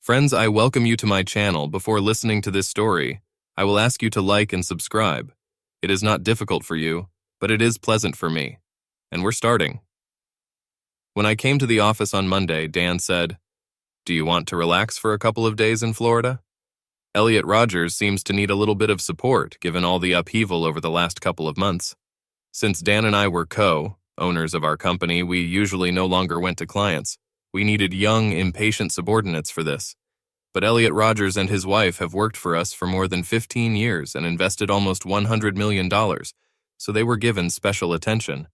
Friends, I welcome you to my channel. Before listening to this story, I will ask you to like and subscribe. It is not difficult for you, but it is pleasant for me. And we're starting. When I came to the office on Monday, Dan said, "Do you want to relax for a couple of days in Florida?" Elliot Rogers seems to need a little bit of support given all the upheaval over the last couple of months. Since Dan and I were co-owners of our company, we usually no longer went to clients. We needed young, impatient subordinates for this. But Elliot Rogers and his wife have worked for us for more than 15 years and invested almost $100 million, so they were given special attention.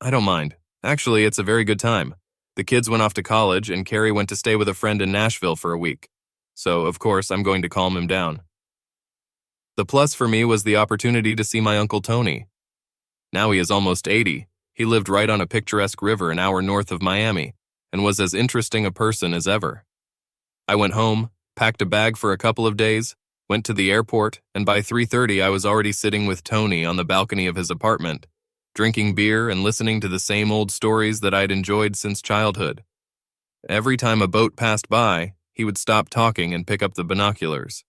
I don't mind. Actually, it's a very good time. The kids went off to college and Carrie went to stay with a friend in Nashville for a week. So, of course, I'm going to calm him down. The plus for me was the opportunity to see my Uncle Tony. Now he is almost 80. He lived right on a picturesque river an hour north of Miami and was as interesting a person as ever. I went home, packed a bag for a couple of days, went to the airport, and by 3:30 I was already sitting with Tony on the balcony of his apartment, drinking beer and listening to the same old stories that I'd enjoyed since childhood. Every time a boat passed by, he would stop talking and pick up the binoculars.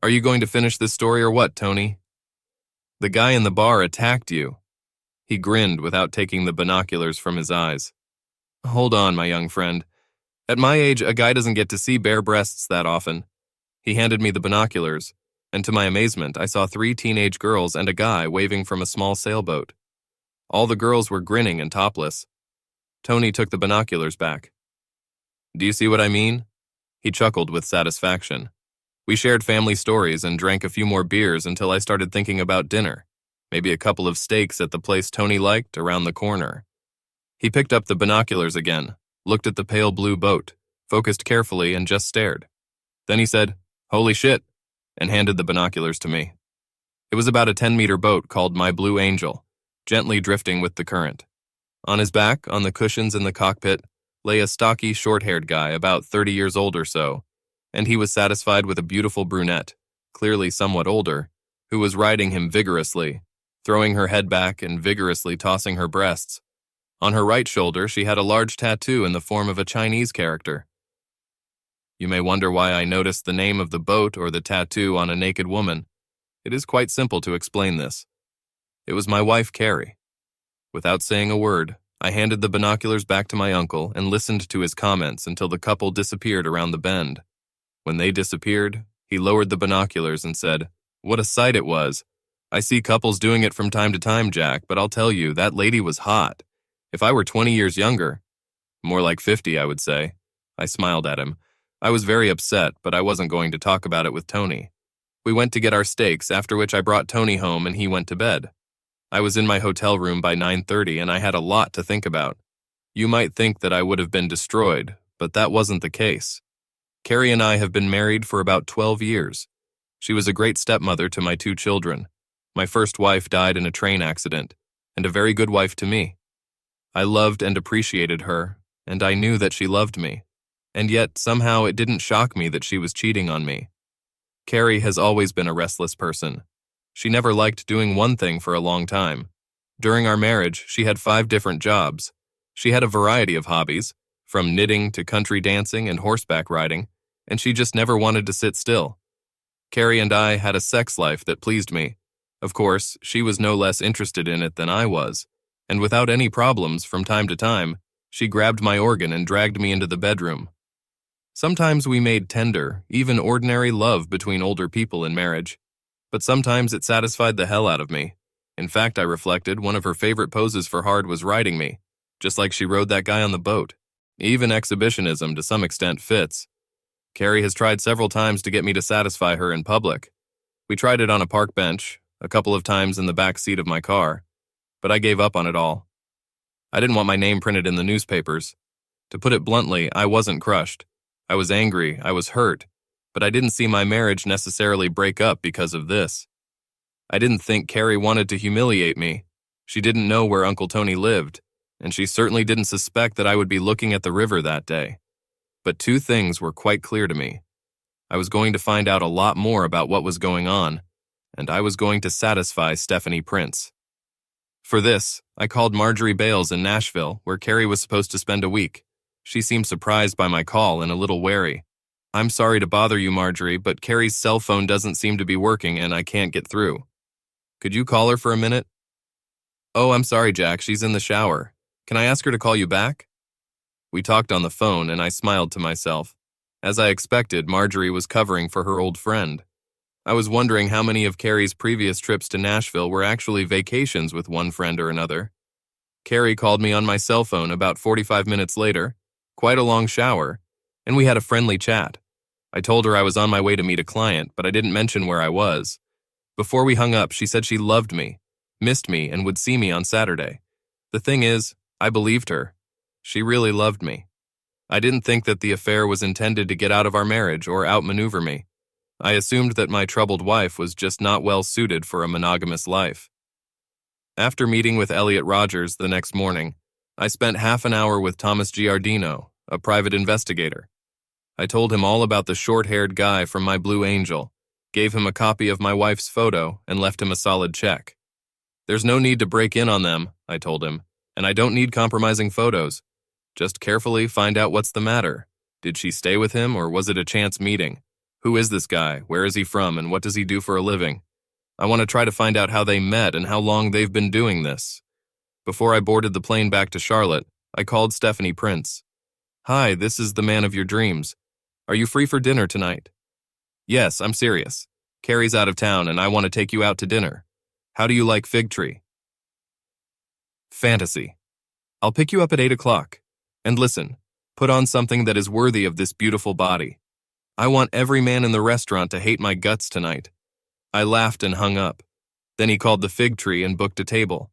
"Are you going to finish this story or what, Tony?" "The guy in the bar attacked you." He grinned without taking the binoculars from his eyes. "Hold on, my young friend. At my age, a guy doesn't get to see bare breasts that often." He handed me the binoculars, and to my amazement, I saw 3 teenage girls and a guy waving from a small sailboat. All the girls were grinning and topless. Tony took the binoculars back. "Do you see what I mean?" He chuckled with satisfaction. We shared family stories and drank a few more beers until I started thinking about dinner, maybe a couple of steaks at the place Tony liked around the corner. He picked up the binoculars again, looked at the pale blue boat, focused carefully and just stared. Then he said, "Holy shit," and handed the binoculars to me. It was about a 10-meter boat called My Blue Angel, gently drifting with the current. On his back, on the cushions in the cockpit, lay a stocky, short-haired guy about 30 years old or so, and he was satisfied with a beautiful brunette, clearly somewhat older, who was riding him vigorously, throwing her head back and vigorously tossing her breasts. On her right shoulder, she had a large tattoo in the form of a Chinese character. You may wonder why I noticed the name of the boat or the tattoo on a naked woman. It is quite simple to explain this. It was my wife, Carrie. Without saying a word, I handed the binoculars back to my uncle and listened to his comments until the couple disappeared around the bend. When they disappeared, he lowered the binoculars and said, "What a sight it was. I see couples doing it from time to time, Jack, but I'll tell you, that lady was hot. If I were 20 years younger, more like 50, I would say." I smiled at him. I was very upset, but I wasn't going to talk about it with Tony. We went to get our steaks, after which I brought Tony home and he went to bed. I was in my hotel room by 9:30 and I had a lot to think about. You might think that I would have been destroyed, but that wasn't the case. Carrie and I have been married for about 12 years. She was a great stepmother to my 2 children. My first wife died in a train accident, and a very good wife to me. I loved and appreciated her, and I knew that she loved me. And yet, somehow, it didn't shock me that she was cheating on me. Carrie has always been a restless person. She never liked doing one thing for a long time. During our marriage, she had 5 different jobs. She had a variety of hobbies, from knitting to country dancing and horseback riding, and she just never wanted to sit still. Carrie and I had a sex life that pleased me. Of course, she was no less interested in it than I was, and without any problems, from time to time, she grabbed my organ and dragged me into the bedroom. Sometimes we made tender, even ordinary love between older people in marriage, but sometimes it satisfied the hell out of me. In fact, I reflected, one of her favorite poses for hard was riding me, just like she rode that guy on the boat. Even exhibitionism to some extent fits. Carrie has tried several times to get me to satisfy her in public. We tried it on a park bench, a couple of times in the back seat of my car, but I gave up on it all. I didn't want my name printed in the newspapers. To put it bluntly, I wasn't crushed. I was angry, I was hurt, but I didn't see my marriage necessarily break up because of this. I didn't think Carrie wanted to humiliate me. She didn't know where Uncle Tony lived, and she certainly didn't suspect that I would be looking at the river that day. But 2 things were quite clear to me. I was going to find out a lot more about what was going on, and I was going to satisfy Stephanie Prince. For this, I called Marjorie Bales in Nashville, where Carrie was supposed to spend a week. She seemed surprised by my call and a little wary. I'm sorry to bother you, Marjorie, but Carrie's cell phone doesn't seem to be working and I can't get through. Could you call her for a minute? Oh, I'm sorry, Jack. She's in the shower. Can I ask her to call you back? We talked on the phone and I smiled to myself. As I expected, Marjorie was covering for her old friend. I was wondering how many of Carrie's previous trips to Nashville were actually vacations with one friend or another. Carrie called me on my cell phone about 45 minutes later, quite a long shower, and we had a friendly chat. I told her I was on my way to meet a client, but I didn't mention where I was. Before we hung up, she said she loved me, missed me, and would see me on Saturday. The thing is, I believed her. She really loved me. I didn't think that the affair was intended to get out of our marriage or outmaneuver me. I assumed that my troubled wife was just not well suited for a monogamous life. After meeting with Elliot Rogers the next morning, I spent half an hour with Thomas Giardino, a private investigator. I told him all about the short-haired guy from My Blue Angel, gave him a copy of my wife's photo, and left him a solid check. There's no need to break in on them, I told him, and I don't need compromising photos. Just carefully find out what's the matter. Did she stay with him or was it a chance meeting? Who is this guy? Where is he from and what does he do for a living? I want to try to find out how they met and how long they've been doing this. Before I boarded the plane back to Charlotte, I called Stephanie Prince. Hi, this is the man of your dreams. Are you free for dinner tonight? Yes, I'm serious. Carrie's out of town and I want to take you out to dinner. How do you like Fig Tree? Fantasy. I'll pick you up at 8 o'clock. And listen, put on something that is worthy of this beautiful body. I want every man in the restaurant to hate my guts tonight. I laughed and hung up. Then he called the Fig Tree and booked a table.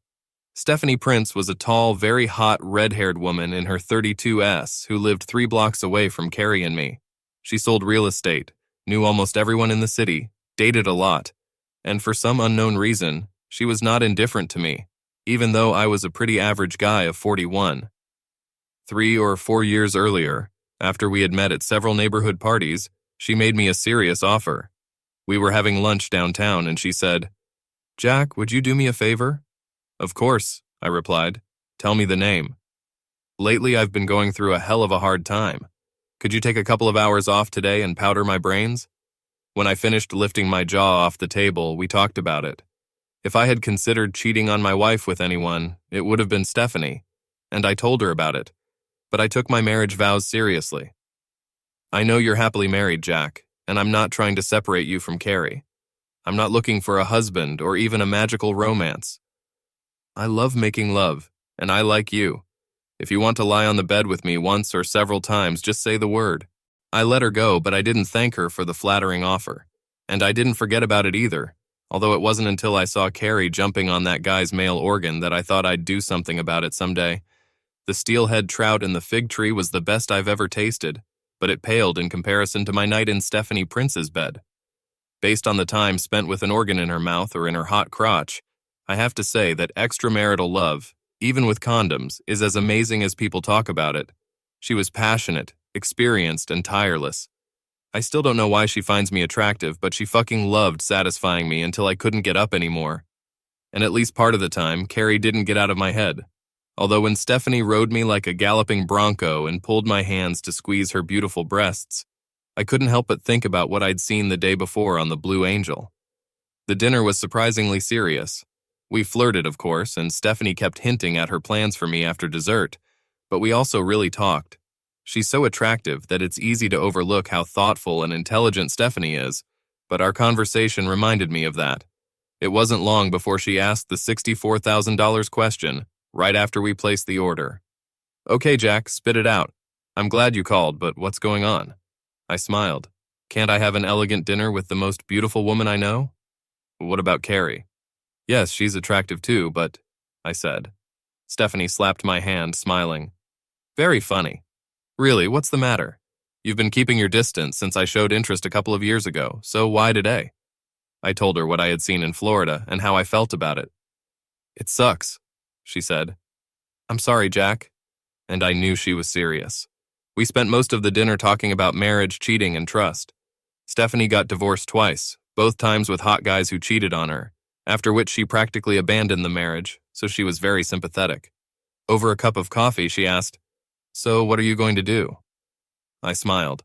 Stephanie Prince was a tall, very hot, red-haired woman in her 32S who lived 3 blocks away from Carrie and me. She sold real estate, knew almost everyone in the city, dated a lot, and for some unknown reason, she was not indifferent to me, even though I was a pretty average guy of 41. 3 or 4 years earlier, after we had met at several neighborhood parties, she made me a serious offer. We were having lunch downtown and she said, "Jack, would you do me a favor?" "Of course," I replied. "Tell me the name." "Lately I've been going through a hell of a hard time. Could you take a couple of hours off today and powder my brains?" When I finished lifting my jaw off the table, we talked about it. If I had considered cheating on my wife with anyone, it would have been Stephanie, and I told her about it. But I took my marriage vows seriously. I know you're happily married, Jack, and I'm not trying to separate you from Carrie. I'm not looking for a husband or even a magical romance. I love making love, and I like you. If you want to lie on the bed with me once or several times, just say the word. I let her go, but I didn't thank her for the flattering offer. And I didn't forget about it either, although it wasn't until I saw Carrie jumping on that guy's male organ that I thought I'd do something about it someday. The steelhead trout in the Fig Tree was the best I've ever tasted, but it paled in comparison to my night in Stephanie Prince's bed. Based on the time spent with an organ in her mouth or in her hot crotch, I have to say that extramarital love, even with condoms, is as amazing as people talk about it. She was passionate, experienced, and tireless. I still don't know why she finds me attractive, but she fucking loved satisfying me until I couldn't get up anymore. And at least part of the time, Carrie didn't get out of my head. Although when Stephanie rode me like a galloping bronco and pulled my hands to squeeze her beautiful breasts, I couldn't help but think about what I'd seen the day before on the Blue Angel. The dinner was surprisingly serious. We flirted, of course, and Stephanie kept hinting at her plans for me after dessert, but we also really talked. She's so attractive that it's easy to overlook how thoughtful and intelligent Stephanie is, but our conversation reminded me of that. It wasn't long before she asked the $64,000 question, right after we placed the order. "Okay, Jack, spit it out. I'm glad you called, but what's going on?" I smiled. "Can't I have an elegant dinner with the most beautiful woman I know?" "What about Carrie?" "Yes, she's attractive too, but," I said. Stephanie slapped my hand, smiling. "Very funny. Really, what's the matter? You've been keeping your distance since I showed interest a couple of years ago, so why today?" I told her what I had seen in Florida and how I felt about it. "It sucks," she said. "I'm sorry, Jack." And I knew she was serious. We spent most of the dinner talking about marriage, cheating, and trust. Stephanie got divorced twice, both times with hot guys who cheated on her, after which she practically abandoned the marriage, so she was very sympathetic. Over a cup of coffee, she asked, "So what are you going to do?" I smiled.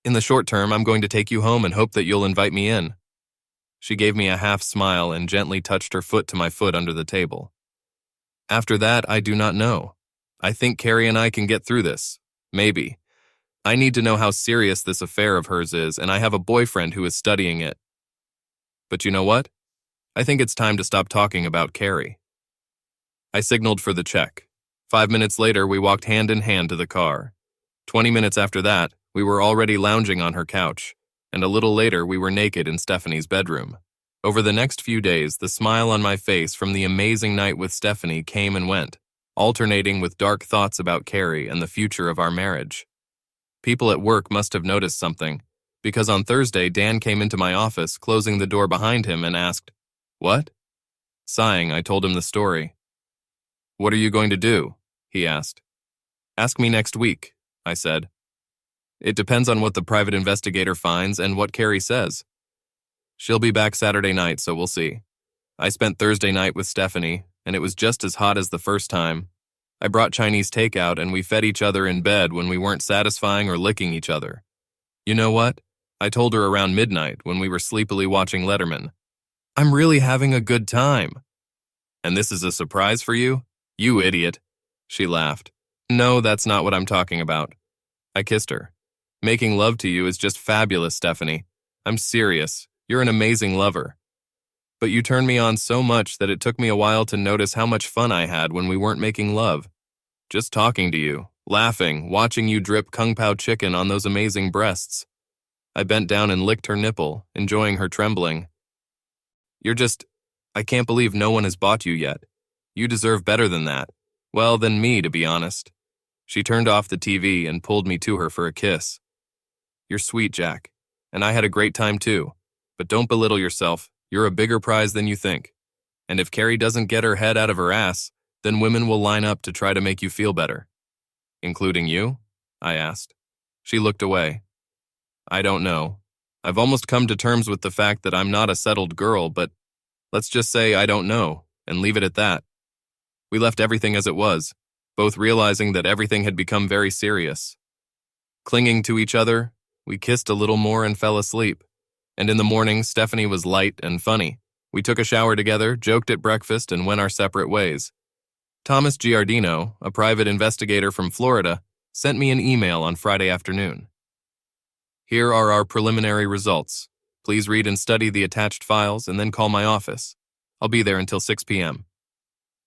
In the short term, I'm going to take you home and hope that you'll invite me in. She gave me a half smile and gently touched her foot to my foot under the table. After that, I do not know. I think Carrie and I can get through this. Maybe. I need to know how serious this affair of hers is, and I have a boyfriend who is studying it. But you know what? I think it's time to stop talking about Carrie. I signaled for the check. 5 minutes later, we walked hand in hand to the car. 20 minutes after that, we were already lounging on her couch, and a little later we were naked in Stephanie's bedroom. Over the next few days, the smile on my face from the amazing night with Stephanie came and went, alternating with dark thoughts about Carrie and the future of our marriage. People at work must have noticed something, because on Thursday Dan came into my office, closing the door behind him, and asked, "What?" Sighing, I told him the story. "What are you going to do?" he asked. "Ask me next week," I said. "It depends on what the private investigator finds and what Carrie says. She'll be back Saturday night, so we'll see. I spent Thursday night with Stephanie, and it was just as hot as the first time. I brought Chinese takeout, and we fed each other in bed when we weren't satisfying or licking each other. You know what? I told her around midnight when we were sleepily watching Letterman. I'm really having a good time." "And this is a surprise for you? You idiot." She laughed. "No, that's not what I'm talking about." I kissed her. "Making love to you is just fabulous, Stephanie. I'm serious. You're an amazing lover. But you turned me on so much that it took me a while to notice how much fun I had when we weren't making love. Just talking to you, laughing, watching you drip kung pao chicken on those amazing breasts." I bent down and licked her nipple, enjoying her trembling. I can't believe no one has bought you yet. You deserve better than that. Well, than me, to be honest." She turned off the TV and pulled me to her for a kiss. "You're sweet, Jack, and I had a great time too. But don't belittle yourself. You're a bigger prize than you think. And if Carrie doesn't get her head out of her ass, then women will line up to try to make you feel better." "Including you?" I asked. She looked away. "I don't know. I've almost come to terms with the fact that I'm not a settled girl, but let's just say I don't know, and leave it at that." We left everything as it was, both realizing that everything had become very serious. Clinging to each other, we kissed a little more and fell asleep. And in the morning, Stephanie was light and funny. We took a shower together, joked at breakfast, and went our separate ways. Thomas Giardino, a private investigator from Florida, sent me an email on Friday afternoon. "Here are our preliminary results. Please read and study the attached files and then call my office. I'll be there until 6 p.m.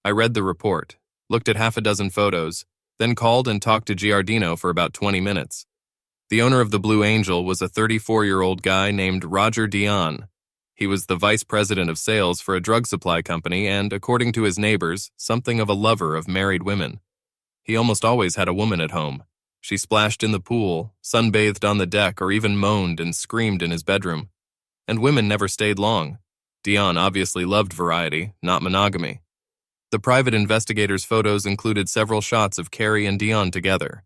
I read the report, looked at half a dozen photos, then called and talked to Giardino for about 20 minutes. The owner of the Blue Angel was a 34-year-old guy named Roger Dion. He was the vice president of sales for a drug supply company and, according to his neighbors, something of a lover of married women. He almost always had a woman at home. She splashed in the pool, sunbathed on the deck, or even moaned and screamed in his bedroom. And women never stayed long. Dion obviously loved variety, not monogamy. The private investigator's photos included several shots of Carrie and Dion together,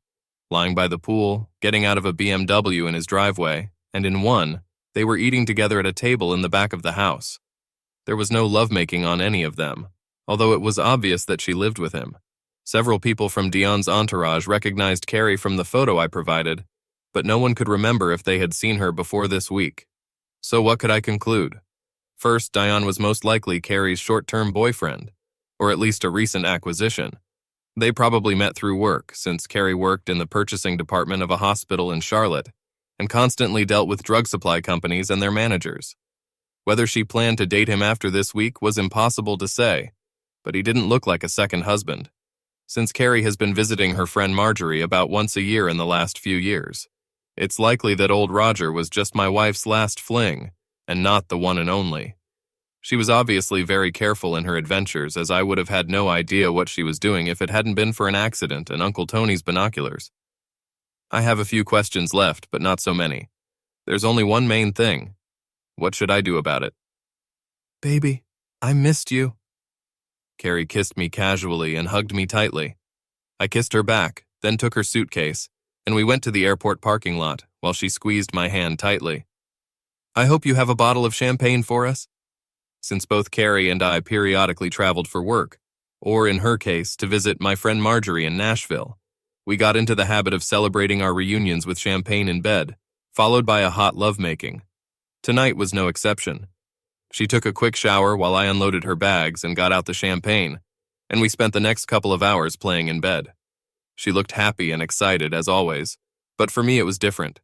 lying by the pool, getting out of a BMW in his driveway, and in one, they were eating together at a table in the back of the house. There was no lovemaking on any of them, although it was obvious that she lived with him. Several people from Dion's entourage recognized Carrie from the photo I provided, but no one could remember if they had seen her before this week. So what could I conclude? First, Dion was most likely Carrie's short-term boyfriend, or at least a recent acquisition. They probably met through work, since Carrie worked in the purchasing department of a hospital in Charlotte and constantly dealt with drug supply companies and their managers. Whether she planned to date him after this week was impossible to say, but he didn't look like a second husband, since Carrie has been visiting her friend Marjorie about once a year in the last few years. It's likely that old Roger was just my wife's last fling, and not the one and only. She was obviously very careful in her adventures, as I would have had no idea what she was doing if it hadn't been for an accident and Uncle Tony's binoculars. I have a few questions left, but not so many. There's only one main thing. What should I do about it? "Baby, I missed you." Carrie kissed me casually and hugged me tightly. I kissed her back, then took her suitcase, and we went to the airport parking lot while she squeezed my hand tightly. "I hope you have a bottle of champagne for us." Since both Carrie and I periodically traveled for work, or in her case, to visit my friend Marjorie in Nashville, we got into the habit of celebrating our reunions with champagne in bed, followed by a hot lovemaking. Tonight was no exception. She took a quick shower while I unloaded her bags and got out the champagne, and we spent the next couple of hours playing in bed. She looked happy and excited, as always, but for me it was different.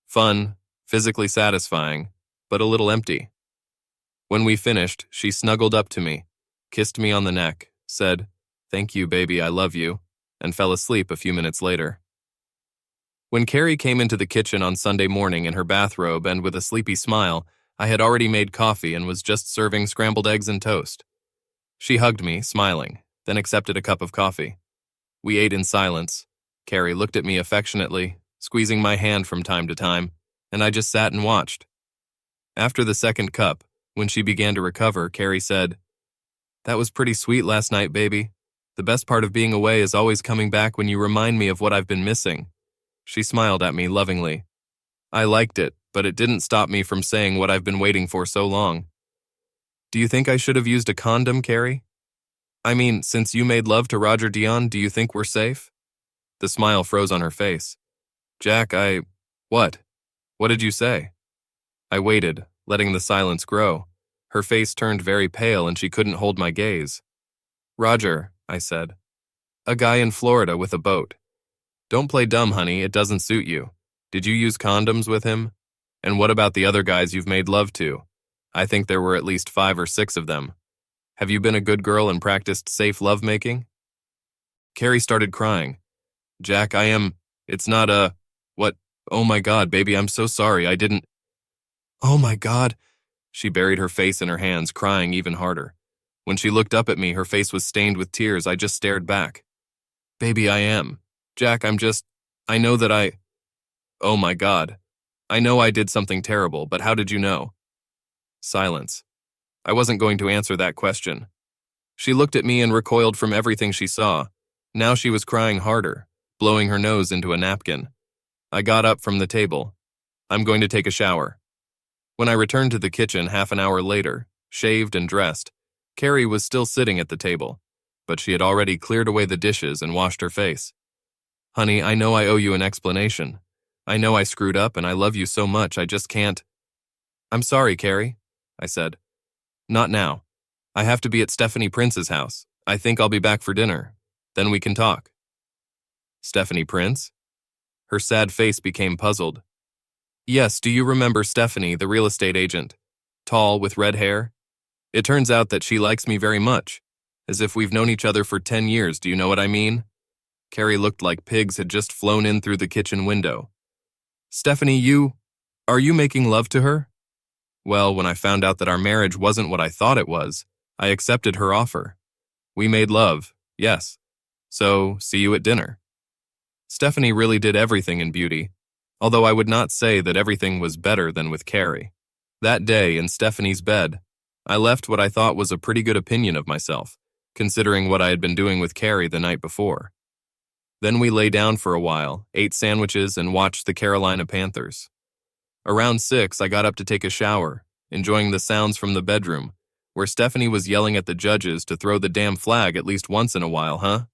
Fun, physically satisfying, but a little empty. When we finished, she snuggled up to me, kissed me on the neck, said, "Thank you, baby, I love you," and fell asleep a few minutes later. When Carrie came into the kitchen on Sunday morning in her bathrobe and with a sleepy smile, I had already made coffee and was just serving scrambled eggs and toast. She hugged me, smiling, then accepted a cup of coffee. We ate in silence. Carrie looked at me affectionately, squeezing my hand from time to time, and I just sat and watched. After the second cup, when she began to recover, Carrie said, "That was pretty sweet last night, baby. The best part of being away is always coming back when you remind me of what I've been missing." She smiled at me lovingly. I liked it, but it didn't stop me from saying what I've been waiting for so long. "Do you think I should have used a condom, Carrie? I mean, since you made love to Roger Dion, do you think we're safe?" The smile froze on her face. "Jack, What? What did you say?" I waited, letting the silence grow. Her face turned very pale and she couldn't hold my gaze. "Roger," I said. "A guy in Florida with a boat. Don't play dumb, honey, it doesn't suit you. Did you use condoms with him? And what about the other guys you've made love to? I think there were at least 5 or 6 of them. Have you been a good girl and practiced safe lovemaking?" Carrie started crying. "Jack, it's not a, what, oh my God, baby, I'm so sorry, I didn't." "Oh my God." She buried her face in her hands, crying even harder. When she looked up at me, her face was stained with tears. I just stared back. "Baby, I am. Jack, I know that oh my God. I know I did something terrible, but how did you know?" Silence. I wasn't going to answer that question. She looked at me and recoiled from everything she saw. Now she was crying harder, blowing her nose into a napkin. I got up from the table. "I'm going to take a shower." When I returned to the kitchen half an hour later, shaved and dressed, Carrie was still sitting at the table, but she had already cleared away the dishes and washed her face. "Honey, I know I owe you an explanation. I know I screwed up and I love you so much, I just can't." "I'm sorry, Carrie," I said. "Not now. I have to be at Stephanie Prince's house. I think I'll be back for dinner. Then we can talk." "Stephanie Prince?" Her sad face became puzzled. "Yes, do you remember Stephanie, the real estate agent? Tall, with red hair? It turns out that she likes me very much, as if we've known each other for 10 years, do you know what I mean?" Carrie looked like pigs had just flown in through the kitchen window. "Stephanie, are you making love to her?" Well, when I found out that our marriage wasn't what I thought it was, I accepted her offer. We made love, yes. So, see you at dinner. Stephanie really did everything in beauty, although I would not say that everything was better than with Carrie. That day, in Stephanie's bed, I left what I thought was a pretty good opinion of myself, considering what I had been doing with Carrie the night before. Then we lay down for a while, ate sandwiches, and watched the Carolina Panthers. Around 6, I got up to take a shower, enjoying the sounds from the bedroom, where Stephanie was yelling at the judges to throw the damn flag at least once in a while, huh?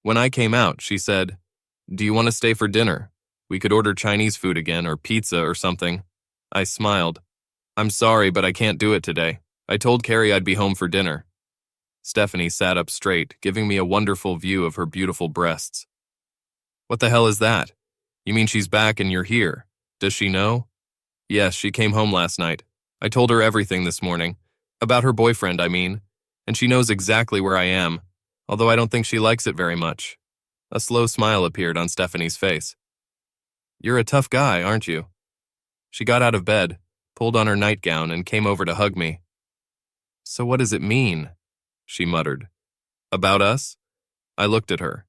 When I came out, she said, "Do you want to stay for dinner? We could order Chinese food again, or pizza or something." I smiled. "I'm sorry, but I can't do it today. I told Carrie I'd be home for dinner." Stephanie sat up straight, giving me a wonderful view of her beautiful breasts. "What the hell is that? You mean she's back and you're here? Does she know?" "Yes, she came home last night. I told her everything this morning. About her boyfriend, I mean. And she knows exactly where I am, although I don't think she likes it very much." A slow smile appeared on Stephanie's face. "You're a tough guy, aren't you?" She got out of bed, pulled on her nightgown, and came over to hug me. "So what does it mean?" she muttered. "About us?" I looked at her.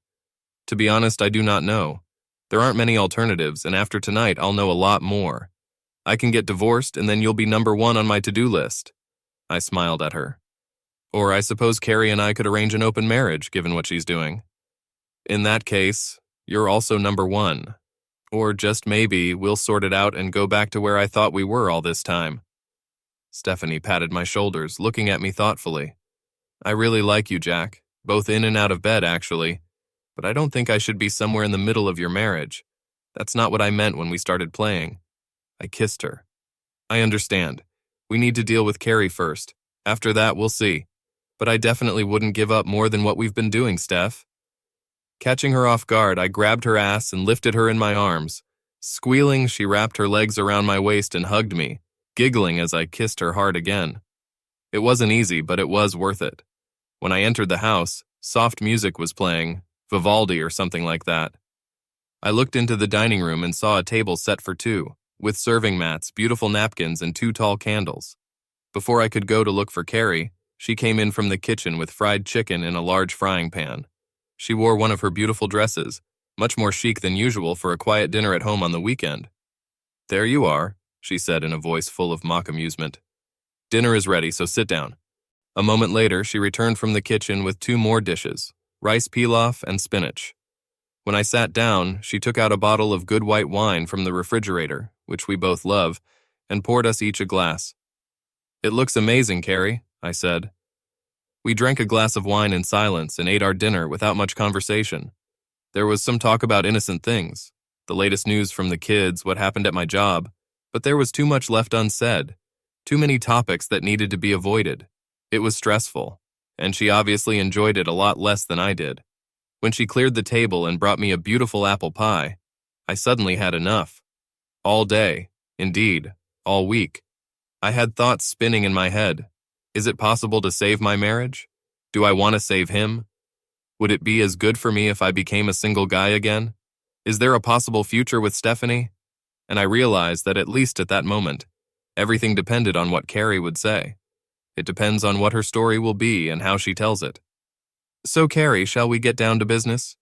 To be honest, I do not know. There aren't many alternatives, and after tonight, I'll know a lot more. I can get divorced, and then you'll be number 1 on my to-do list. I smiled at her. Or I suppose Carrie and I could arrange an open marriage, given what she's doing. In that case, you're also number 1. Or just maybe we'll sort it out and go back to where I thought we were all this time. Stephanie patted my shoulders, looking at me thoughtfully. "I really like you, Jack, both in and out of bed, actually. But I don't think I should be somewhere in the middle of your marriage. That's not what I meant when we started playing. I kissed her. I understand. We need to deal with Carrie first. After that, we'll see. But I definitely wouldn't give up more than what we've been doing, Steph. Catching her off guard, I grabbed her ass and lifted her in my arms. Squealing, she wrapped her legs around my waist and hugged me, giggling as I kissed her hard again. It wasn't easy, but it was worth it. When I entered the house, soft music was playing, Vivaldi or something like that. I looked into the dining room and saw a table set for two, with serving mats, beautiful napkins, and 2 tall candles. Before I could go to look for Carrie, she came in from the kitchen with fried chicken in a large frying pan. She wore one of her beautiful dresses, much more chic than usual for a quiet dinner at home on the weekend. "There you are," she said in a voice full of mock amusement. "Dinner is ready, so sit down." A moment later, she returned from the kitchen with 2 more dishes, rice pilaf and spinach. When I sat down, she took out a bottle of good white wine from the refrigerator, which we both love, and poured us each a glass. "It looks amazing, Carrie," I said. We drank a glass of wine in silence and ate our dinner without much conversation. There was some talk about innocent things, the latest news from the kids, what happened at my job, but there was too much left unsaid, too many topics that needed to be avoided. It was stressful, and she obviously enjoyed it a lot less than I did. When she cleared the table and brought me a beautiful apple pie, I suddenly had enough. All day, indeed, all week, I had thoughts spinning in my head. Is it possible to save my marriage? Do I want to save him? Would it be as good for me if I became a single guy again? Is there a possible future with Stephanie? And I realized that at least at that moment, everything depended on what Carrie would say. It depends on what her story will be and how she tells it. So Carrie, shall we get down to business?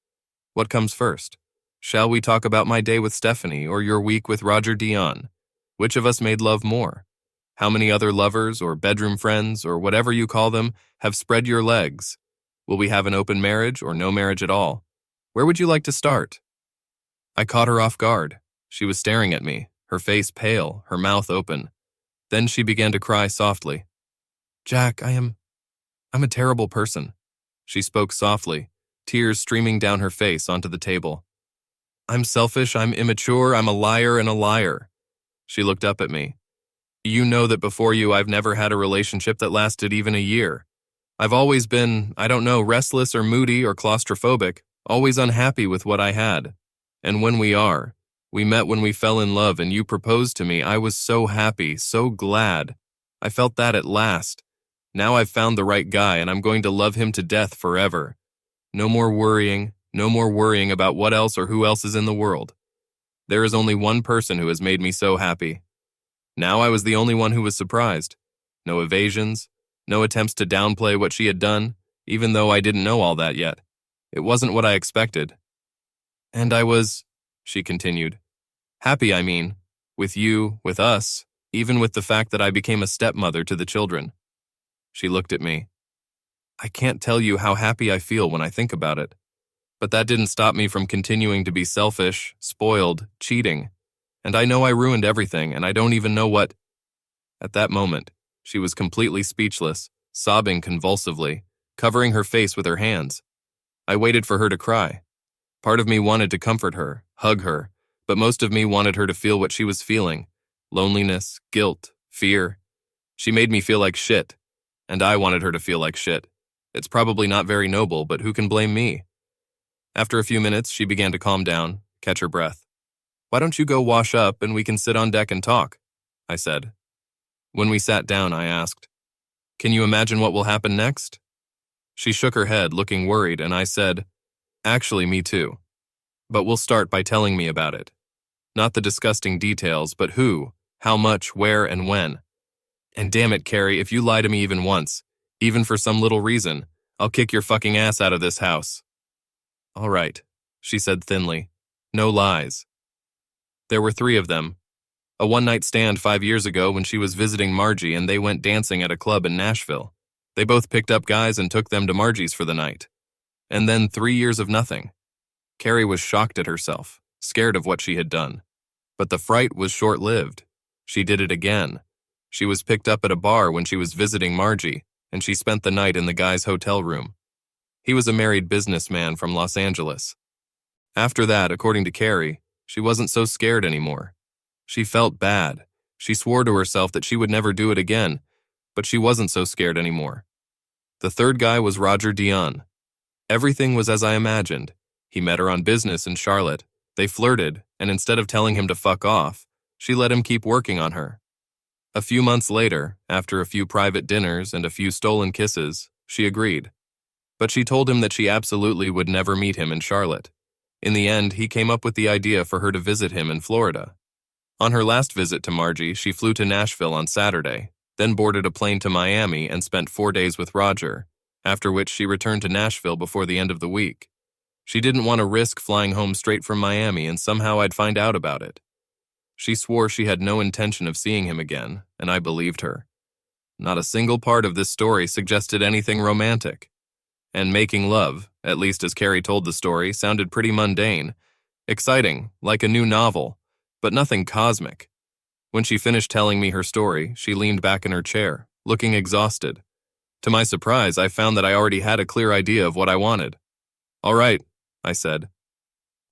What comes first? Shall we talk about my day with Stephanie or your week with Roger Dion? Which of us made love more? How many other lovers or bedroom friends or whatever you call them have spread your legs? Will we have an open marriage or no marriage at all? Where would you like to start? I caught her off guard. She was staring at me, her face pale, her mouth open. Then she began to cry softly. "Jack, I'm a terrible person." She spoke softly, tears streaming down her face onto the table. "I'm selfish, I'm immature, I'm a liar and a liar." She looked up at me. "You know that before you I've never had a relationship that lasted even a year. I've always been, I don't know, restless or moody or claustrophobic, always unhappy with what I had. And when we met when we fell in love and you proposed to me, I was so happy, so glad. I felt that at last. Now I've found the right guy and I'm going to love him to death forever. No more worrying about what else or who else is in the world. There is only one person who has made me so happy." Now I was the only one who was surprised. No evasions, no attempts to downplay what she had done, even though I didn't know all that yet. It wasn't what I expected. "And I was," she continued, "happy, I mean, with you, with us, even with the fact that I became a stepmother to the children." She looked at me. "I can't tell you how happy I feel when I think about it. But that didn't stop me from continuing to be selfish, spoiled, cheating. And I know I ruined everything, and I don't even know what—" At that moment, she was completely speechless, sobbing convulsively, covering her face with her hands. I waited for her to cry. Part of me wanted to comfort her, hug her, but most of me wanted her to feel what she was feeling. Loneliness, guilt, fear. She made me feel like shit, and I wanted her to feel like shit. It's probably not very noble, but who can blame me? After a few minutes, she began to calm down, catch her breath. "Why don't you go wash up and we can sit on deck and talk?" I said. When we sat down, I asked, "Can you imagine what will happen next?" She shook her head, looking worried, and I said, "Actually, me too. But we'll start by telling me about it. Not the disgusting details, but who, how much, where, and when. And damn it, Carrie, if you lie to me even once, even for some little reason, I'll kick your fucking ass out of this house." "All right," she said thinly. "No lies." There were 3 of them. A one-night stand 5 years ago when she was visiting Margie and they went dancing at a club in Nashville. They both picked up guys and took them to Margie's for the night. And then 3 years of nothing. Carrie was shocked at herself, scared of what she had done. But the fright was short-lived. She did it again. She was picked up at a bar when she was visiting Margie, and she spent the night in the guy's hotel room. He was a married businessman from Los Angeles. After that, according to Carrie, she wasn't so scared anymore. She felt bad. She swore to herself that she would never do it again, but she wasn't so scared anymore. The third guy was Roger Dion. Everything was as I imagined. He met her on business in Charlotte. They flirted, and instead of telling him to fuck off, she let him keep working on her. A few months later, after a few private dinners and a few stolen kisses, she agreed. But she told him that she absolutely would never meet him in Charlotte. In the end, he came up with the idea for her to visit him in Florida. On her last visit to Margie, she flew to Nashville on Saturday, then boarded a plane to Miami and spent 4 days with Roger, after which she returned to Nashville before the end of the week. She didn't want to risk flying home straight from Miami and somehow I'd find out about it. She swore she had no intention of seeing him again, and I believed her. Not a single part of this story suggested anything romantic. And making love, at least as Carrie told the story, sounded pretty mundane, exciting, like a new novel, but nothing cosmic. When she finished telling me her story, she leaned back in her chair, looking exhausted. To my surprise, I found that I already had a clear idea of what I wanted. "All right," I said.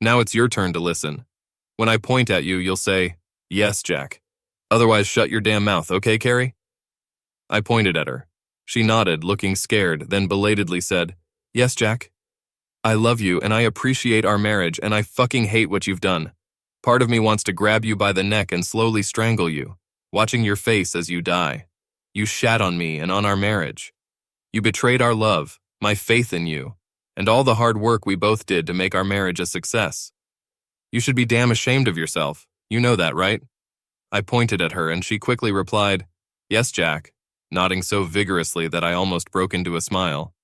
"Now it's your turn to listen. When I point at you, you'll say, 'Yes, Jack.' Otherwise, shut your damn mouth, okay, Carrie?" I pointed at her. She nodded, looking scared, then belatedly said, "Yes, Jack. I love you, and I appreciate our marriage, and I fucking hate what you've done. Part of me wants to grab you by the neck and slowly strangle you, watching your face as you die. You shat on me and on our marriage. You betrayed our love, my faith in you, and all the hard work we both did to make our marriage a success. You should be damn ashamed of yourself. You know that, right?" I pointed at her, and she quickly replied, "Yes, Jack," nodding so vigorously that I almost broke into a smile.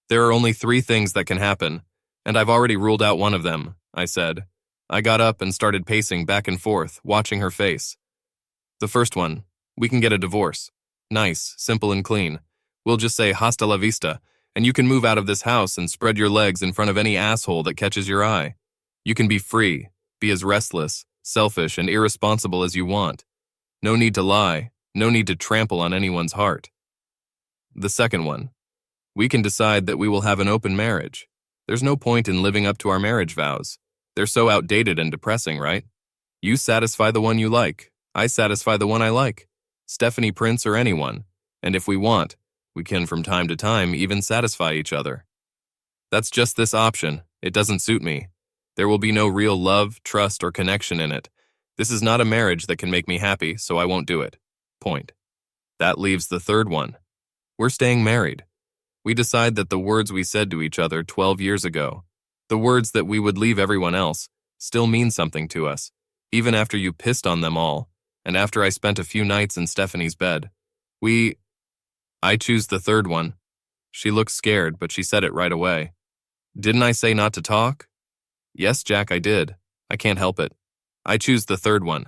"There are only 3 things that can happen, and I've already ruled out one of them," I said. I got up and started pacing back and forth, watching her face. "The first one, we can get a divorce. Nice, simple and clean. We'll just say hasta la vista, and you can move out of this house and spread your legs in front of any asshole that catches your eye. You can be free, be as restless, selfish, and irresponsible as you want. No need to lie, no need to trample on anyone's heart. The second one, we can decide that we will have an open marriage. There's no point in living up to our marriage vows. They're so outdated and depressing, right? You satisfy the one you like. I satisfy the one I like. Stephanie Prince or anyone. And if we want, we can from time to time even satisfy each other. That's just this option. It doesn't suit me. There will be no real love, trust, or connection in it. This is not a marriage that can make me happy, so I won't do it. Point. That leaves the third one. We're staying married. We decide that the words we said to each other 12 years ago, the words that we would leave everyone else, still mean something to us, even after you pissed on them all, and after I spent a few nights in Stephanie's bed. I choose the third one. She looked scared, but she said it right away. Didn't I say not to talk? Yes, Jack, I did. I can't help it. I choose the third one.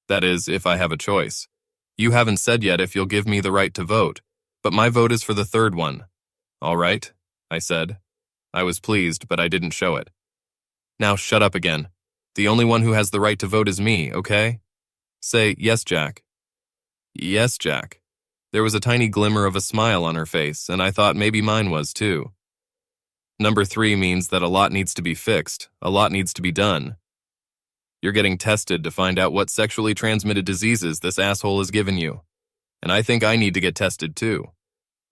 That is, if I have a choice. You haven't said yet if you'll give me the right to vote, but my vote is for the third one. All right, I said. I was pleased, but I didn't show it. Now shut up again. The only one who has the right to vote is me, okay? Say, yes, Jack. Yes, Jack. There was a tiny glimmer of a smile on her face, and I thought maybe mine was too. Number 3 means that a lot needs to be fixed, a lot needs to be done. You're getting tested to find out what sexually transmitted diseases this asshole has given you. And I think I need to get tested too.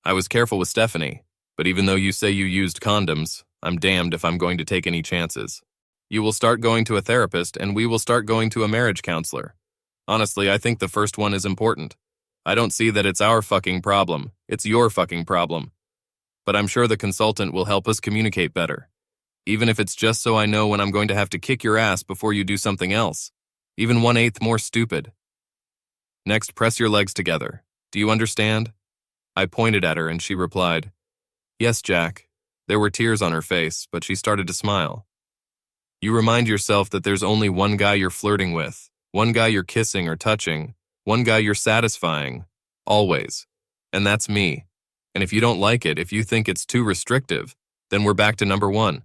I was careful with Stephanie, but even though you say you used condoms, I'm damned if I'm going to take any chances. You will start going to a therapist, and we will start going to a marriage counselor. Honestly, I think the first one is important. I don't see that it's our fucking problem. It's your fucking problem. But I'm sure the consultant will help us communicate better. Even if it's just so I know when I'm going to have to kick your ass before you do something else. Even 1/8 more stupid. Next, press your legs together. Do you understand? I pointed at her and she replied, Yes, Jack. There were tears on her face, but she started to smile. You remind yourself that there's only one guy you're flirting with, one guy you're kissing or touching, one guy you're satisfying, always. And that's me. And if you don't like it, if you think it's too restrictive, then we're back to number 1.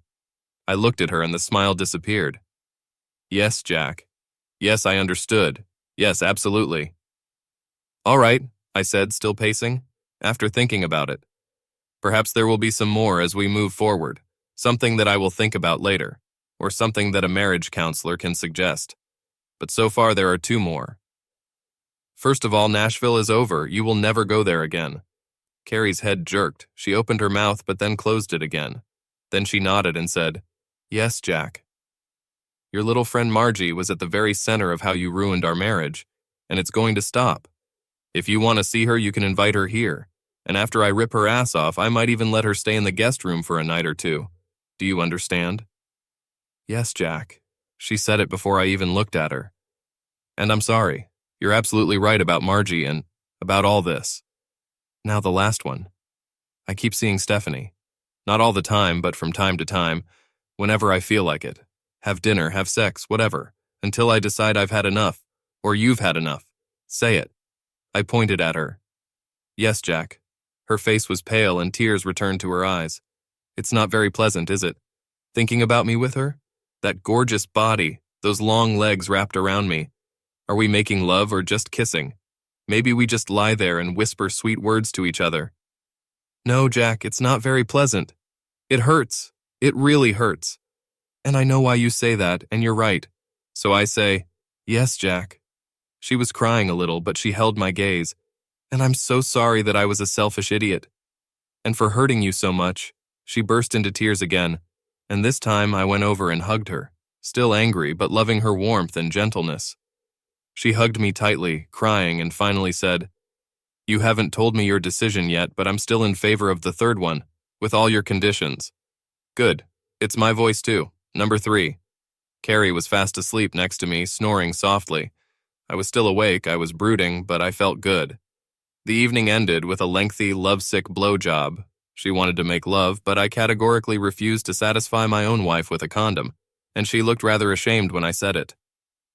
I looked at her and the smile disappeared. Yes, Jack. Yes, I understood. Yes, absolutely. All right, I said, still pacing, after thinking about it. Perhaps there will be some more as we move forward, something that I will think about later, or something that a marriage counselor can suggest. but so far there are two more. First of all, Nashville is over. You will never go there again. Carrie's head jerked. She opened her mouth but then closed it again. Then she nodded and said, "Yes, Jack. Your little friend Margie was at the very center of how you ruined our marriage, and it's going to stop. If you want to see her, you can invite her here, and after I rip her ass off, I might even let her stay in the guest room for a night or two. Do you understand?" "Yes, Jack." She said it before I even looked at her. "And I'm sorry. You're absolutely right about Margie and about all this. Now the last one. I keep seeing Stephanie. Not all the time, but from time to time, whenever I feel like it. Have dinner, have sex, whatever, until I decide I've had enough, or you've had enough. Say it." I pointed at her. "Yes, Jack." Her face was pale and tears returned to her eyes. "It's not very pleasant, is it? Thinking about me with her? That gorgeous body, those long legs wrapped around me. Are we making love or just kissing? Maybe we just lie there and whisper sweet words to each other." "No, Jack, it's not very pleasant. It hurts. It really hurts. And I know why you say that, and you're right. So I say, yes, Jack." She was crying a little, but she held my gaze. "And I'm so sorry that I was a selfish idiot. And for hurting you so much." She burst into tears again, and this time I went over and hugged her, still angry but loving her warmth and gentleness. She hugged me tightly, crying, and finally said, "You haven't told me your decision yet, but I'm still in favor of the third one, with all your conditions." "Good. It's my voice too. Number 3. Carrie was fast asleep next to me, snoring softly. I was still awake, I was brooding, but I felt good. The evening ended with a lengthy, lovesick blowjob. She wanted to make love, but I categorically refused to satisfy my own wife with a condom, and she looked rather ashamed when I said it.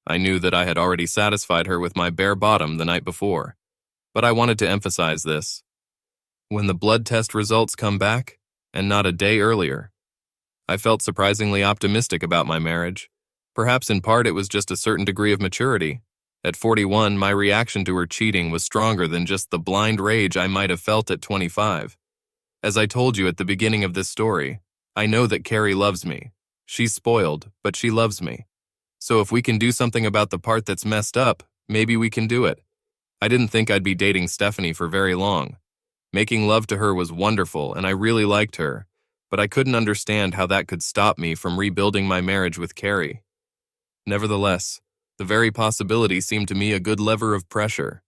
I knew that I had already satisfied her with my bare bottom the night before, but I wanted to emphasize this. When the blood test results come back, and not a day earlier, I felt surprisingly optimistic about my marriage. Perhaps in part it was just a certain degree of maturity. At 41, my reaction to her cheating was stronger than just the blind rage I might have felt at 25. As I told you at the beginning of this story, I know that Carrie loves me. She's spoiled, but she loves me. So if we can do something about the part that's messed up, maybe we can do it. I didn't think I'd be dating Stephanie for very long. Making love to her was wonderful, and I really liked her, but I couldn't understand how that could stop me from rebuilding my marriage with Carrie. Nevertheless, the very possibility seemed to me a good lever of pressure.